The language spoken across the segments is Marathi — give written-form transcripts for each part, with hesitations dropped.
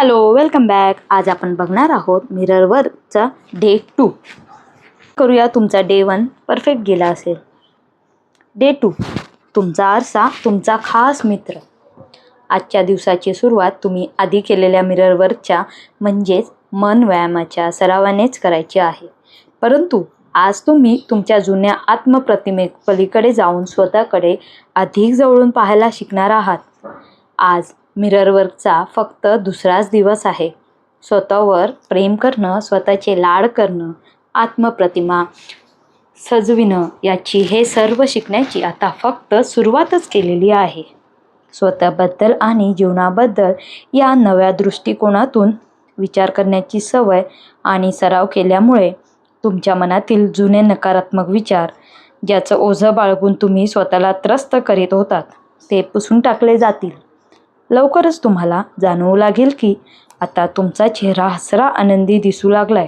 Hello, welcome back. आज आपण बघणार आहोत मिररवरचा डे 2. करूया. तुमचा डे 1 परफेक्ट गेला असेल. डे 2, तुमचा आरसा तुमचा खास मित्र. आजच्या दिवसाची सुरुवात तुम्ही आधी केलेल्या मिररवरच्या म्हणजेच मन व्यायामाच्या सरावानेच करायची आहे. परंतु आज तुम्ही तुमच्या जुन्या आत्मप्रतिमेपलीकडे जाऊन स्वतःकडे अधिक जवळून पाहायला शिकणार आहात. आज मिररवरचा फक्त दुसराच दिवस आहे. स्वतःवर प्रेम करणं, स्वतःचे लाड करणं, आत्मप्रतिमा सजविणं याची हे सर्व शिकण्याची आता फक्त सुरुवातच केलेली आहे. स्वतःबद्दल आणि जीवनाबद्दल या नव्या दृष्टिकोनातून विचार करण्याची सवय आणि सराव केल्यामुळे तुमच्या मनातील जुने नकारात्मक विचार, ज्याचं ओझं बाळगून तुम्ही स्वतःला त्रस्त करीत होतात, ते पुसून टाकले जातील. लवकरच तुम्हाला जाणवू लागेल की आता तुमचा चेहरा हसरा आनंदी दिसू लागलाय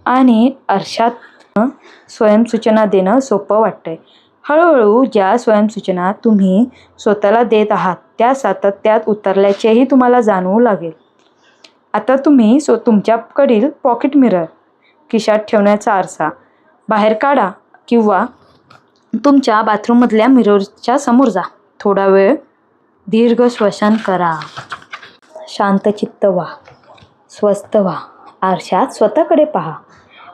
आणि आरशात स्वयंसूचना देणं सोपं वाटतंय. हळूहळू ज्या स्वयंसूचना तुम्ही स्वतःला देत आहात त्या सातत्यात उतरल्याचेही तुम्हाला जाणवू लागेल. आता तुम्ही तुमच्याकडील पॉकेट मिरर, खिशात ठेवण्याचा आरसा बाहेर काढा किंवा तुमच्या बाथरूममधल्या मिररच्या समोर जा. थोडा वेळ दीर्घ श्वसन करा. शांतचित्त व्हा, स्वस्थ व्हा. आरशात स्वतःकडे पहा.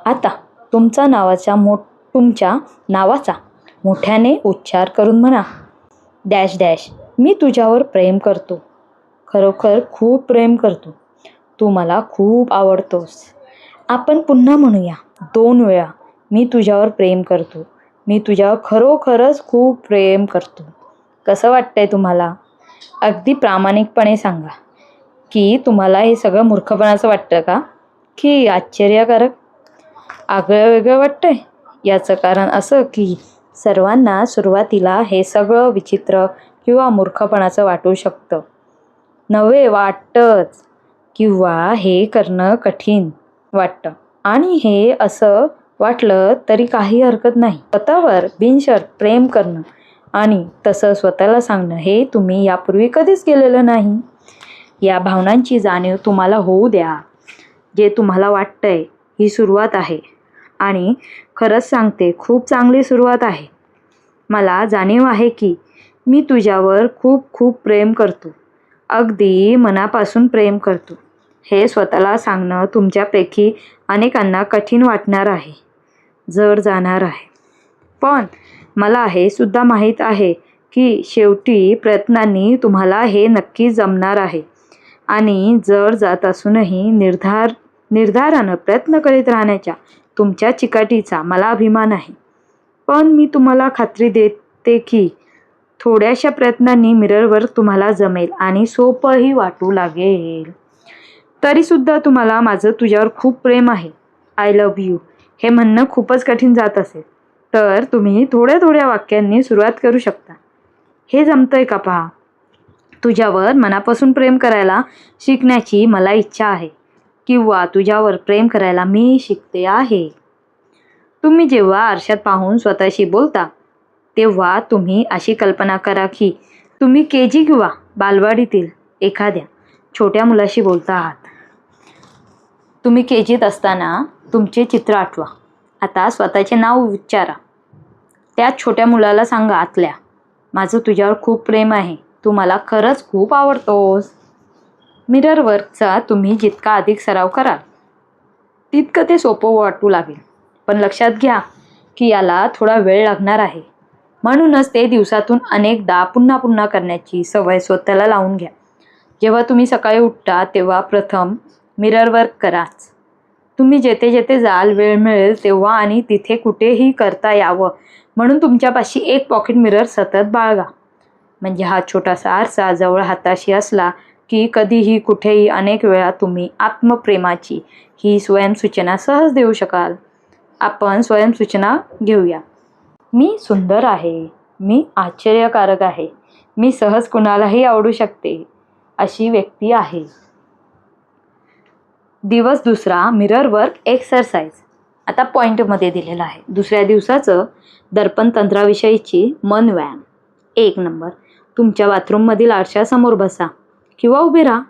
आता तुमच्या नावाचा मोठ्याने उच्चार करून म्हणा, डॅश डॅश. मी तुझ्यावर प्रेम करतो. खरोखर खूप प्रेम करतो. तू मला खूप आवडतोस. आपण पुन्हा म्हणूया 2 वेळा, मी तुझ्यावर प्रेम करतो. मी तुझ्यावर खरोखरच खूप प्रेम करतो. कसं वाटतंय तुम्हाला? अगदी प्रामाणिकपणे सांगा की तुम्हाला हे सगळं मूर्खपणाचं वाटतं का, की आश्चर्यकारक, आगळं वेगळं वाटतंय? याचं कारण असं की सर्वांना सुरुवातीला हे सगळं विचित्र किंवा मूर्खपणाचं वाटू शकतं. नवे वाटतंच किंवा हे करणं कठीण वाटतं. आणि हे असं वाटलं तरी काही हरकत नाही. स्वतःवर बिनशर्त प्रेम करणं आणि तसं स्वतःला सांगणं हे तुम्ही यापूर्वी कधीच केलेलं नाही. या भावनांची जाणीव तुम्हाला होऊ द्या. जे तुम्हाला वाटतंय ही सुरुवात आहे आणि खरंच सांगते, खूप चांगली सुरुवात आहे. मला जाणीव आहे की मी तुझ्यावर खूप खूप प्रेम करतो. अगदी मनापासून प्रेम करतो. हे स्वतःला सांगणं तुमच्यापैकी अनेकांना कठीण वाटणार आहे, जड जाणार आहे. पण मला हे सुद्धा माहीत आहे की शेवटी प्रयत्नांनी तुम्हाला हे नक्की जमणार आहे. आणि जड जात असूनही निर्धारानं प्रयत्न करीत राहण्याच्या तुमच्या चिकाटीचा मला अभिमान आहे. पण मी तुम्हाला खात्री देते की थोड्याशा प्रयत्नांनी मिररवर तुम्हाला जमेल आणि सोपंही वाटू लागेल. तरीसुद्धा तुम्हाला माझं तुझ्यावर खूप प्रेम आहे, आय लव्ह यू हे म्हणणं खूपच कठीण जात असेल तर तुम्ही थोड्या थोड्या वाक्यांनी सुरुवात करू शकता. हे जमतंय का पहा. तुझ्यावर मनापासून प्रेम करायला शिकण्याची मला इच्छा आहे किंवा तुझ्यावर प्रेम करायला मी शिकते आहे. तुम्ही जेव्हा आरशात पाहून स्वतःशी बोलता तेव्हा तुम्ही अशी कल्पना करा की तुम्ही KG किंवा बालवाडीतील एखाद्या छोट्या मुलाशी बोलता आहात. तुम्ही KGत असताना तुमचे चित्र आठवा. आता स्वतःचे नाव उच्चारा. त्या छोट्या मुलाला सांगा आतल्या, माझं तुझ्यावर खूप प्रेम आहे. तू मला खरंच खूप आवडतोस. मिररवरचा तुम्ही जितका अधिक सराव कराल तितकं ते सोपं वाटू लागेल. पण लक्षात घ्या की याला थोडा वेळ लागणार आहे. म्हणूनच ते दिवसातून अनेकदा पुन्हा पुन्हा करण्याची सवय स्वतःला लावून घ्या. जेव्हा तुम्ही सकाळी उठता तेव्हा प्रथम मिररवर कराच. तुम्ही जेथे जेथे जाल, वेळ मिळेल तेव्हा आणि तिथे कुठेही करता यावं म्हणून तुमच्यापाशी एक पॉकेट मिरर सतत बाळगा. म्हणजे हा छोटासा आरसा जवळ हाताशी असला की कधीही कुठेही अनेक वेळा तुम्ही आत्मप्रेमाची ही स्वयंसूचना सहज देऊ शकाल. आपण स्वयंसूचना घेऊया. मी सुंदर आहे. मी आश्चर्यकारक आहे. मी सहज कुणालाही आवडू शकते अशी व्यक्ती आहे. दिवस दुसरा, मिररवर एक्सरसाइज. आता पॉईंटमध्ये दिलेलं आहे. दुसऱ्या दिवसाचं दर्पण तंत्राविषयीची मन व्यायाम. 1 नंबर, तुमच्या बाथरूममधील आरशासमोर बसा किंवा उभे राहा.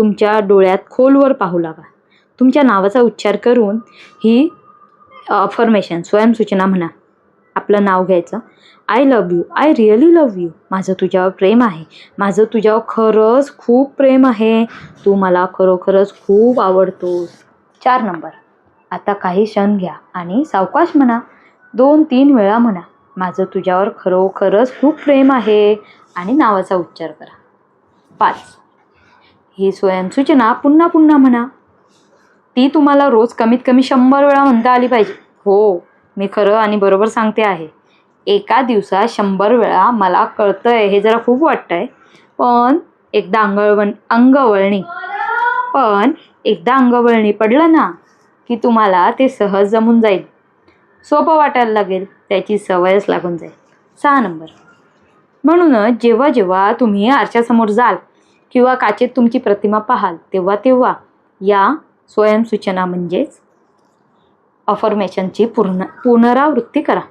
तुमच्या डोळ्यात खोलवर पाहू लागा. तुमच्या नावाचा उच्चार करून ही अफर्मेशन स्वयंसूचना म्हणा. आपलं नाव घ्यायचं. I love you, I really love you. माझं तुझ्यावर प्रेम आहे. माझं तुझ्यावर खरंच खूप प्रेम आहे. तू मला खरोखरच खूप आवडतोस. 4 नंबर. आता काही क्षण घ्या आणि सावकाश म्हणा. 2-3 वेळा म्हणा. माझं तुझ्यावर खरोखरच खूप प्रेम आहे आणि नावाचा उच्चार करा. 5. ही स्वयंसूचना पुन्हा पुन्हा म्हणा. ती तुम्हाला रोज कमीत कमी 100 वेळा म्हणता आली पाहिजे. हो, मी खरं आणि बरोबर सांगते आहे. एका दिवसात 100 वेळा मला कळतंय हे जरा खूप वाटतंय, पण एकदा अंगवळणी पडलं ना की तुम्हाला ते सहज जमून जाईल. सोपं वाटायला लागेल. त्याची सवयच लागून जाईल. 6 नंबर. म्हणूनच जेव्हा जेव्हा तुम्ही आरशासमोर जाल किंवा काचेत तुमची प्रतिमा पाहाल तेव्हा तेव्हा या स्वयंसूचना म्हणजेच अफर्मेशनची पुनरावृत्ती करा.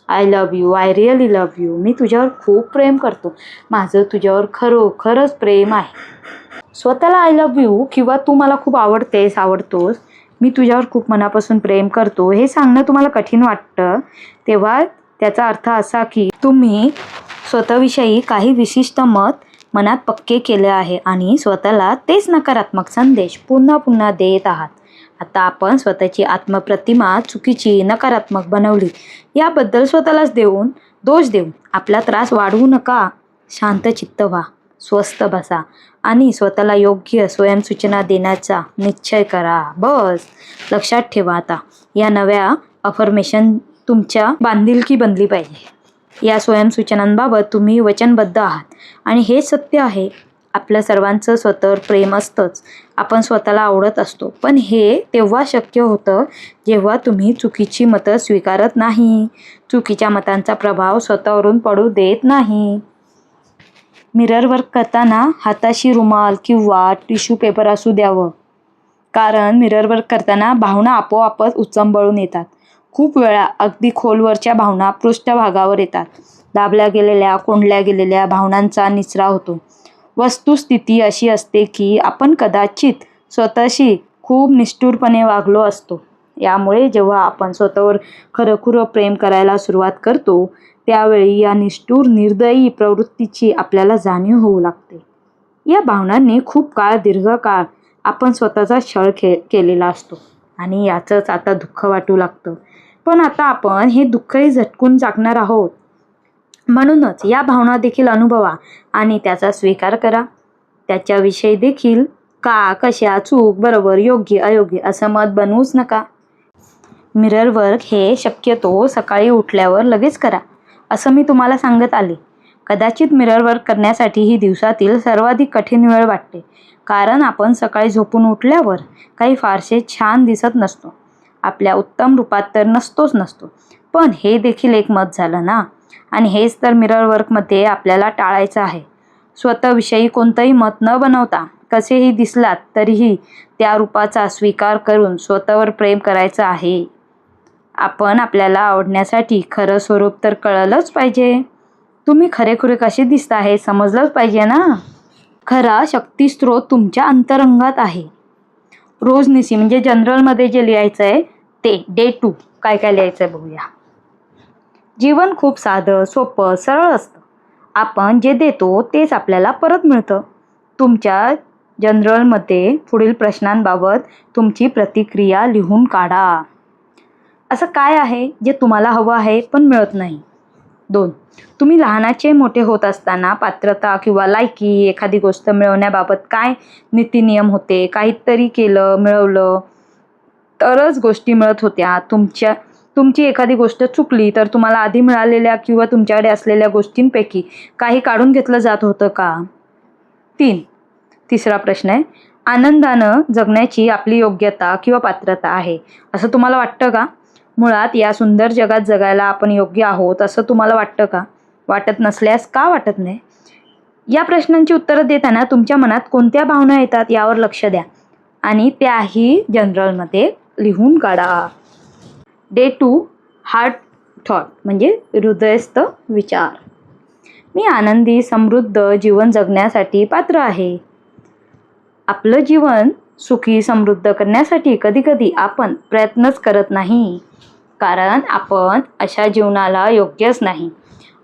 I love you, I really love you. मी तुझ्यावर खूप प्रेम करतो. माझं तुझ्यावर खरोखरच प्रेम आहे. स्वतःला आय लव्ह यू किंवा तू मला खूप आवडतोस, मी तुझ्यावर खूप मनापासून प्रेम करतो हे सांगणं तुम्हाला कठीण वाटतं, तेव्हा त्याचा अर्थ असा की तुम्ही स्वतःविषयी काही विशिष्ट मत मनात पक्के केले आहे आणि स्वतःला तेच नकारात्मक संदेश पुन्हा पुन्हा देत आहात. आता आपण स्वतःची आत्मप्रतिमा चुकीची, नकारात्मक बनवली याबद्दल स्वतःलाच दोष देऊन आपला त्रास वाढवू नका. शांत चित्त व्हा, स्वस्थ बसा आणि स्वतःला योग्य स्वयंसूचना देण्याचा निश्चय करा. बस. लक्षात ठेवा, आता या नव्या अफर्मेशन तुमच्या बांधिलकी बनली पाहिजे. या स्वयंसूचनांबाबत तुम्ही वचनबद्ध आहात आणि हे सत्य आहे. आपल्या सर्वांचं स्वतःवर प्रेम असतंच. आपण स्वतःला आवडत असतो, पण हे तेव्हा शक्य होतं जेव्हा तुम्ही चुकीची मतं स्वीकारत नाही, चुकीच्या मतांचा प्रभाव स्वतःवरून पडू देत नाही. मिरर वर्क करताना हाताशी रुमाल किंवा टिश्यू पेपर असू द्यावं, कारण मिरर वर्क करताना भावना आपोआपच उचंबळून येतात. खूप वेळा अगदी खोलवरच्या भावना पृष्ठभागावर येतात. दाबल्या गेलेल्या, कोंडल्या गेलेल्या भावनांचा निचरा होतो. वस्तुस्थिती अशी असते की आपण कदाचित स्वतःशी खूप निष्ठुरपणे वागलो असतो. यामुळे जेव्हा आपण स्वतःवर खरंखुरं प्रेम करायला सुरुवात करतो त्यावेळी या निष्ठुर, निर्दयी प्रवृत्तीची आपल्याला जाणीव होऊ लागते. या भावनांनी खूप दीर्घकाळ आपण स्वतःचा छळ केलेला असतो आणि याचंच आता दुःख वाटू लागतं. पण आता आपण हे दुःखही झटकून टाकणार आहोत. म्हणूनच या भावना देखील अनुभवा आणि त्याचा स्वीकार करा. त्याच्याविषयी देखील का, कशा, चूक, बरोबर, योग्य, अयोग्य असं मत बनवूच नका. मिरर वर्क हे शक्यतो सकाळी उठल्यावर लगेच करा, असं मी तुम्हाला सांगत आले. कदाचित मिरर वर्क करण्यासाठी ही दिवसातील सर्वाधिक कठीण वेळ वाटते, कारण आपण सकाळी झोपून उठल्यावर काही फारसे छान दिसत नसतो. आपल्या उत्तम रूपात तर नसतो. पण हे देखील एक मत झालं ना, आणि हेच तर मिरर वर्कमध्ये आपल्याला टाळायचं आहे. स्वतःविषयी कोणतंही मत न बनवता कसेही दिसलात तरीही त्या रूपाचा स्वीकार करून स्वतःवर प्रेम करायचं आहे. आपण आपल्याला आवडण्यासाठी खरं स्वरूप तर कळलंच पाहिजे. तुम्ही खरेखुरे कसे दिसता हे समजलंच पाहिजे ना. खरा शक्तिस्रोत तुमच्या अंतरंगात आहे. रोजनिशी म्हणजे जनरलमध्ये जे लिहायचं आहे ते डे 2 काय लिहायचं आहे बघूया. जीवन खूप साधं, सोपं, सरळ असतं. आपण जे देतो तेच आपल्याला परत मिळतं. तुमच्या जनरलमध्ये पुढील प्रश्नांबाबत तुमची प्रतिक्रिया लिहून काढा. असं काय आहे जे तुम्हाला हवं आहे पण मिळत नाही? 2. तुम्ही लहानाचे मोठे होत असताना पात्रता किंवा लायकी, एखादी गोष्ट मिळवण्याबाबत काय नीतिनियम होते? काहीतरी केलं, मिळवलं तरच गोष्टी मिळत होत्या. तुमची एखादी गोष्ट चुकली तर तुम्हाला आधी मिळालेल्या किंवा तुमच्याकडे असलेल्या गोष्टींपैकी काही काढून घेतलं जात होतं का? 3. तिसरा प्रश्न आहे, आनंदानं जगण्याची आपली योग्यता किंवा पात्रता आहे असं तुम्हाला वाटतं का? मुळात या सुंदर जगात जगायला आपण योग्य आहोत असं तुम्हाला वाटतं का? वाटत नसल्यास का वाटत नाही? या प्रश्नांची उत्तरं देताना तुमच्या मनात कोणत्या भावना येतात यावर लक्ष द्या आणि त्याही जनरलमध्ये लिहून काढा. डे 2 हार्ट थॉट म्हणजे हृदयस्थ विचार. मी आनंदी, समृद्ध जीवन जगण्यासाठी पात्र आहे. आपलं जीवन सुखी समृद्ध करण्यासाठी कधीकधी आपण प्रयत्नच करत नाही, कारण आपण अशा जीवनाला योग्यच नाही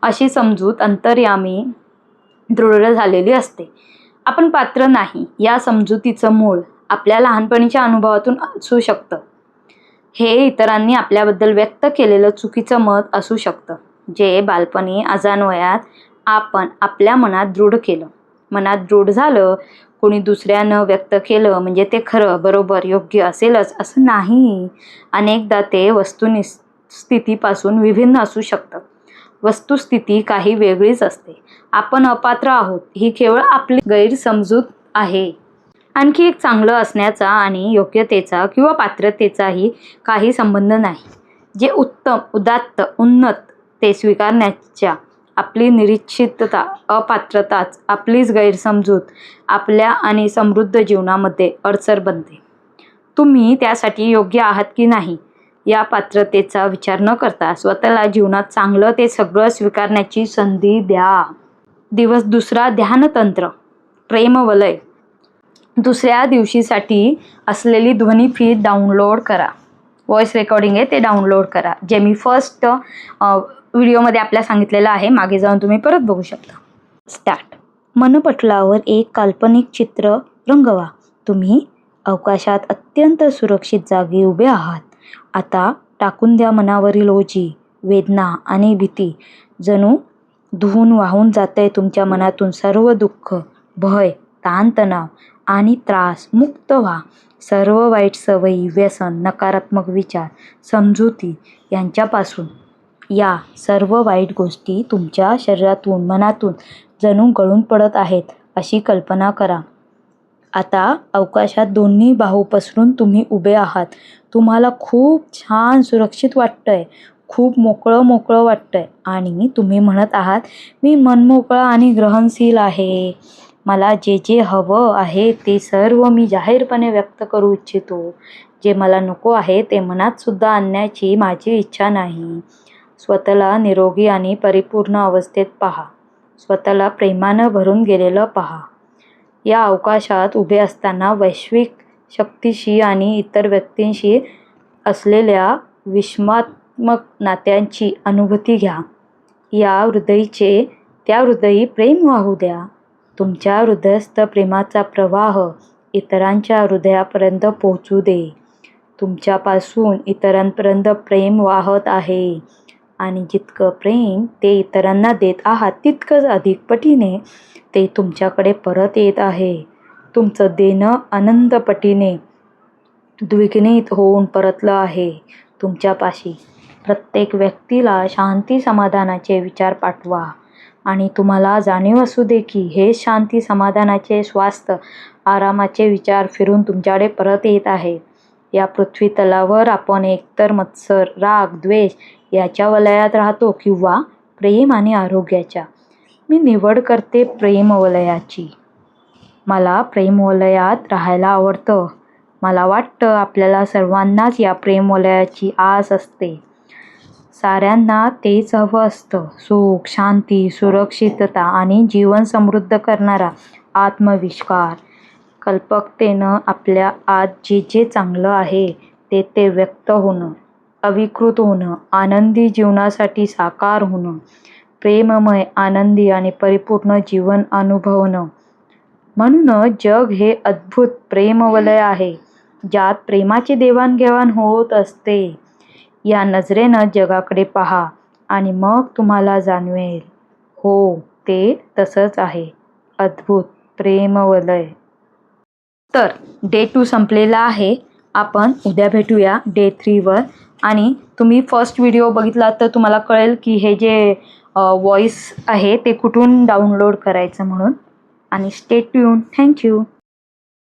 अशी समजूत अंतर्यामी दृढ झालेली असते. आपण पात्र नाही या समजुतीचं मूळ आपल्या लहानपणीच्या अनुभवातून असू शकतं. हे इतरांनी आपल्याबद्दल व्यक्त केलेलं चुकीचं मत असू शकतं, जे बालपणी अजाण वयात आपण आपल्या मनात दृढ केलं. मनात दृढ झालं, कोणी दुसऱ्यानं व्यक्त केलं म्हणजे ते खरं, बरोबर, योग्य असेलच असं नाही. अनेकदा ते वस्तुस्थितीपासून विभिन्न असू शकतं. वस्तुस्थिती काही वेगळीच असते. आपण अपात्र आहोत ही केवळ आपली गैरसमजूत आहे. आणखी एक चांगलं असण्याचा आणि योग्यतेचा किंवा पात्रतेचाही काही संबंध नाही. जे उत्तम, उदात्त, उन्नत ते स्वीकारण्याच्या आपली निरीक्षितता, अपात्रताच आपलीच गैरसमजूत आपल्या आणि समृद्ध जीवनामध्ये अडसर बनते. तुम्ही त्यासाठी योग्य आहात की नाही या पात्रतेचा विचार न करता स्वतःला जीवनात चांगलं ते सगळं स्वीकारण्याची संधी द्या. दिवस दुसरा ध्यानतंत्र प्रेमवलय दुसऱ्या दिवशीसाठी असलेली ध्वनी फीड डाउनलोड करा. व्हॉइस रेकॉर्डिंग आहे ते डाउनलोड करा, जे मी फर्स्ट व्हिडिओमध्ये आपल्या सांगितलेलं आहे. मागे जाऊन तुम्ही परत बघू शकता. स्टार्ट. मनपटलावर एक काल्पनिक चित्र रंगवा. तुम्ही अवकाशात अत्यंत सुरक्षित जागी उभे आहात. आता टाकून द्या मनावरील ओझी, वेदना आणि भीती. जणू धुवून वाहून जातंय तुमच्या मनातून सर्व दुःख, भय, ताणतणाव आणि त्रास. मुक्त व्हा. सर्व वाईट सवयी, व्यसन, नकारात्मक विचार, समजुती यांच्यापासून. या सर्व वाईट गोष्टी तुमच्या शरीरातून, मनातून जणू गळून पडत आहेत अशी कल्पना करा. आता अवकाशात दोन्ही बाहू पसरून तुम्ही उभे आहात. तुम्हाला खूप छान सुरक्षित वाटतंय, खूप मोकळं मोकळं वाटतंय आणि तुम्ही म्हणत आहात, मी मनमोकळा आणि ग्रहणशील आहे. मला जे जे हवं आहे ते सर्व मी जाहीरपणे व्यक्त करू इच्छितो. जे मला नको आहे ते मनात सुद्धा आणण्याची माझी इच्छा नाही. स्वतःला निरोगी आणि परिपूर्ण अवस्थेत पहा. स्वतःला प्रेमानं भरून गेलेलं पहा. या अवकाशात उभे असताना वैश्विक शक्तीशी आणि इतर व्यक्तींशी असलेल्या विस्मात्मक नात्यांची अनुभूती घ्या. या हृदयीचे त्या हृदयी प्रेम वाहू द्या. तुमच्या हृदयस्थ प्रेमाचा प्रवाह इतरांच्या हृदयापर्यंत पोहोचू दे. तुमच्यापासून इतरांपर्यंत प्रेम वाहत आहे आणि जितकं प्रेम ते इतरांना देत आहात तितकंच अधिक पटीने ते तुमच्याकडे परत येत आहे. तुमचं देणं अनंत पटीने द्विगुणित होऊन परतलं आहे तुमच्यापाशी. प्रत्येक व्यक्तीला शांती समाधानाचे विचार पाठवा आणि तुम्हाला जाणीव असू दे की हे शांती समाधानाचे, स्वास्थ्य, आरामाचे विचार फिरून तुमच्याकडे परत येत आहे. या पृथ्वी तलावर आपण एकतर मत्सर, राग, द्वेष याच्या वलयात राहतो किंवा प्रेम आणि आरोग्याच्या. मी निवड करते प्रेमवलयाची. मला प्रेमवलयात राहायला आवडतं. मला वाटतं आपल्याला सर्वांनाच या प्रेमवलयाची आस असते. साऱ्यांना तेच हवं असतं. सुख, शांती, सुरक्षितता आणि जीवन समृद्ध करणारा आत्मविश्वास. कल्पकतेनं आपल्या आत जे जे चांगलं आहे ते ते व्यक्त होणं, अविकृत होणं, आनंदी जीवनासाठी साकार होणं, प्रेममय, आनंदी आणि परिपूर्ण जीवन अनुभवणं. म्हणूनच जग हे अद्भुत प्रेमवलय आहे, ज्यात प्रेमाची देवाणघेवाण होत असते. या नजरेनं जगाकडे पहा आणि मग तुम्हाला जाणवेल, हो ते तसंच आहे. अद्भुत प्रेमवलय. तर डे 2 संपलेला आहे. आपण उद्या भेटूया डे 3 वर. आणि तुम्ही फर्स्ट व्हिडिओ बघितला तर तुम्हाला कळेल की हे जे व्हॉइस आहे ते कुठून डाउनलोड करायचं म्हणून. आणि स्टे ट्यून. थँक्यू.